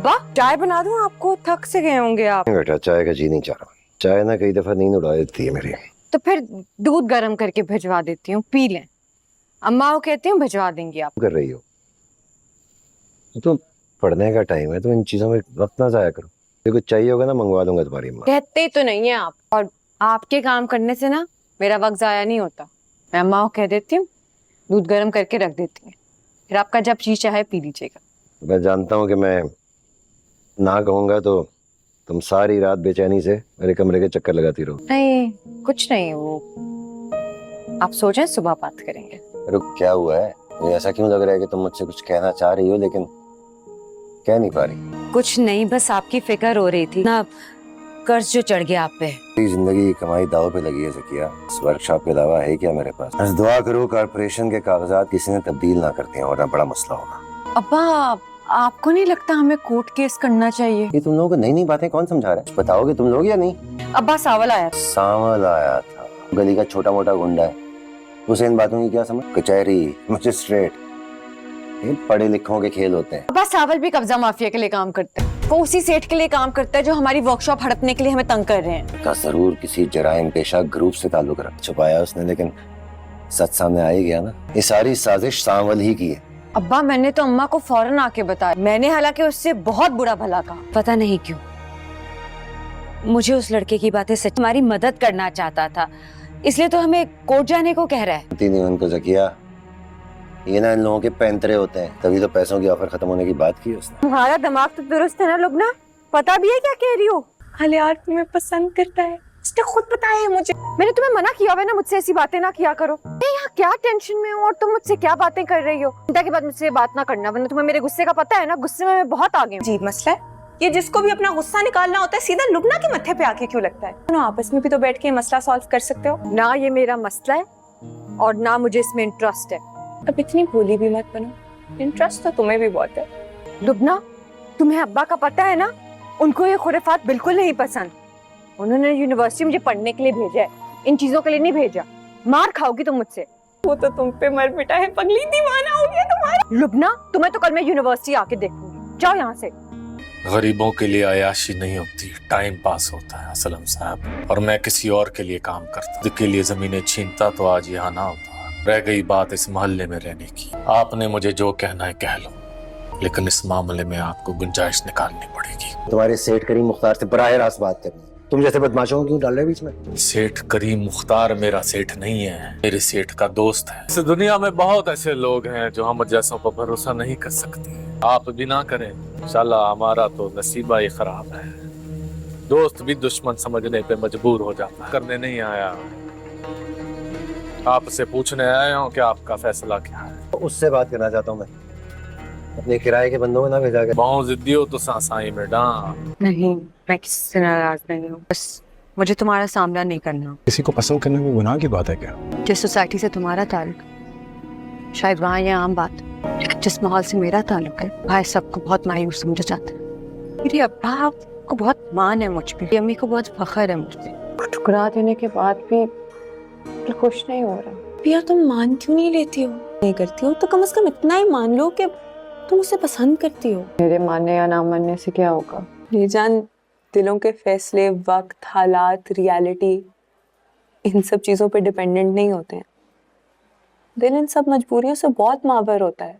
अब्बा चाय बना दूं आपको? थक से गए होंगे आप। बेटा चाय का जी नहीं चाह रहा। चाय ना कई दफा नींद उड़ा देती है मेरी। तो फिर दूध गर्म करके भिजवा देती हूँ, पी लें। अम्मा को कहती हूँ भिजवा देंगी आप। कर रही हो तो पढ़ने का टाइम है, तो इन चीजों में वक्त ना जाया करो। कुछ चाहिए होगा ना मंगवा दूंगा तुम्हारी अम्मा। कहते तो नहीं है आप, और आपके काम करने से ना मेरा वक्त जाया नहीं होता। मैं अम्मा को कह देती हूँ दूध गर्म करके रख देती है, फिर आपका जब जी चाहे पी लीजिएगा। मैं जानता हूँ कि मैं ना कहूंगा तो तुम सारी रात बेचैनी से मेरे कमरे के चक्कर लगाती रहो। नहीं कुछ नहीं, वो आप सो जाएं, सुबह बात करेंगे। अरे क्या हुआ है? मुझे ऐसा क्यों लग रहा है कि तुम मुझसे कुछ कहना चाह रही हो लेकिन कह नहीं पा रही। कुछ नहीं, बस आपकी फिक्र हो रही थी ना, कर्ज जो चढ़ गया आप पे। जिंदगी की कमाई दाव पे लगी है ज़किया। इस वर्कशॉप के अलावा है क्या मेरे पास? बस दुआ करो कारपोरेशन के कागजात किसी ने तब्दील ना करते हैं, वरना बड़ा मसला होगा। अब्बा आपको नहीं लगता हमें कोर्ट केस करना चाहिए? ये तुम लोगों को नई नई बातें कौन समझा रहा है? बताओगे तुम लोग या नहीं? अब्बा सावल आया। सावल आया था? गली का छोटा मोटा गुंडा है, उसे इन बातों की क्या समझ? कचहरी मजिस्ट्रेट, ये पढ़े लिखों के खेल होते हैं। अब्बा सावल भी कब्जा माफिया के लिए काम करता है। वो उसी सेठ के लिए काम करता है जो हमारी वर्कशॉप हड़पने के लिए हमें तंग कर रहे हैं। का जरूर किसी जराइम पेशा ग्रुप से ताल्लुक रख छुपाया उसने, लेकिन सच सामने आ ही गया ना। ये सारी साजिश सावल ही की है। अब्बा मैंने तो अम्मा को फौरन आके बताया। मैंने हालांकि उससे बहुत बुरा भला कहा। पता नहीं क्यों मुझे उस लड़के की बातें सच हमारी मदद करना चाहता था, इसलिए तो हमें कोर्ट जाने को कह रहा है। नहीं उनको ज़किया, ये ना इन लोगों के पैंतरे होते हैं, तभी तो पैसों की ऑफर खत्म होने की बात की उसने। तुम्हारा दिमाग तो दुरुस्त है ना लुबना? पता भी है क्या कह रही हो? हालियार तुम्हें पसंद करता है, उसने खुद बताया है मुझे। मैंने तुम्हें मना किया हुआ है ना मुझसे ऐसी बातें ना किया करो। मैं यहाँ क्या टेंशन में हूँ और तुम मुझसे क्या बातें कर रही हो? चिंता के बाद मुझसे बात ना करना, वरना तुम्हें मेरे गुस्से का पता है ना। गुस्से में मैं बहुत आगे हूँ। अजीब मसला है ये, जिसको भी अपना गुस्सा निकालना होता है सीधा लुबना के मत्थे पे आके क्यों लगता है? दोनों आपस में भी तो बैठ के मसला सॉल्व कर सकते हो ना। ये मेरा मसला है और ना मुझे इसमें इंटरेस्ट है। अब इतनी भोली भी मत बनो, इंटरेस्ट तो तुम्हें भी बहुत है। लुबना तुम्हें अब्बा का पता है ना, उनको ये खुराफात बिल्कुल नहीं पसंद। उन्होंने यूनिवर्सिटी मुझे पढ़ने के लिए भेजा है, इन चीजों के लिए नहीं भेजा। मार खाओगी तुम मुझसे। वो तो तुम पे मर मिटा है, पगली दीवाना हो गया तुम्हारा। लुबना तुम्हें तो कल मैं यूनिवर्सिटी आके देखूंगी, जाओ यहाँ से। गरीबों के लिए अयाशी नहीं होती, टाइम पास होता है असलम साहब। और मैं किसी और के लिए काम करता, खुद के लिए जमीनें छीनता तो आज यहाँ ना होता। रह गई बात इस मोहल्ले में रहने की, आपने मुझे जो कहना है कह लो, लेकिन इस मामले में आपको गुंजाइश निकालनी पड़ेगी। तुम्हारे सेठ करीम मुख्तार से बराह रास्त बात करनी, तुम जैसे बदमाशों को क्यों डाल रहे बीच में? सेठ करीम मुख्तार मेरा सेठ नहीं है, मेरे सेठ का दोस्त है। इस दुनिया में बहुत ऐसे लोग हैं जो हम जैसों पर भरोसा नहीं कर सकते। आप भी ना करें, इंशाल्लाह हमारा तो नसीबा ही खराब है। दोस्त भी दुश्मन समझने पे मजबूर हो जाता है। करने नहीं आया, आपसे पूछने आया हूँ कि आपका फैसला क्या है। तो उससे बात करना चाहता हूँ मैं, अपने किराए के बंदों को ना भेजा कर। बहुत जिद्दी हो तो सासाई में डांट। नहीं मैं किसी से नाराज नहीं हूँ, बस मुझे तुम्हारा सामना नहीं करना। किसी को पसंद करने में गुनाह की बात है क्या? जिस सोसाइटी से तुम्हारा ताल्लुक, शायद वहाँ ये आम बात, लेकिन जिस माहौल से मेरा ताल्लुक है वहाँ सबको बहुत मायूस समझा जाता है। मेरी अब्बा को बहुत मान है मुझ पे, अम्मी को बहुत फख्र है मुझ पे। ठुकरा देने के बाद भी खुश नहीं हो रहा। यार तुम मान क्यों नहीं लेती हो? नहीं करती हो तो कम से कम इतना ही मान लो कि तुम उसे पसंद करती हो। मेरे मानने या ना मानने से क्या होगा? ये जान, दिलों के फैसले वक्त, हालात, रियलिटी, इन सब चीजों पे डिपेंडेंट नहीं होते हैं। दिल इन सब मजबूरियों से बहुत मावर होता है।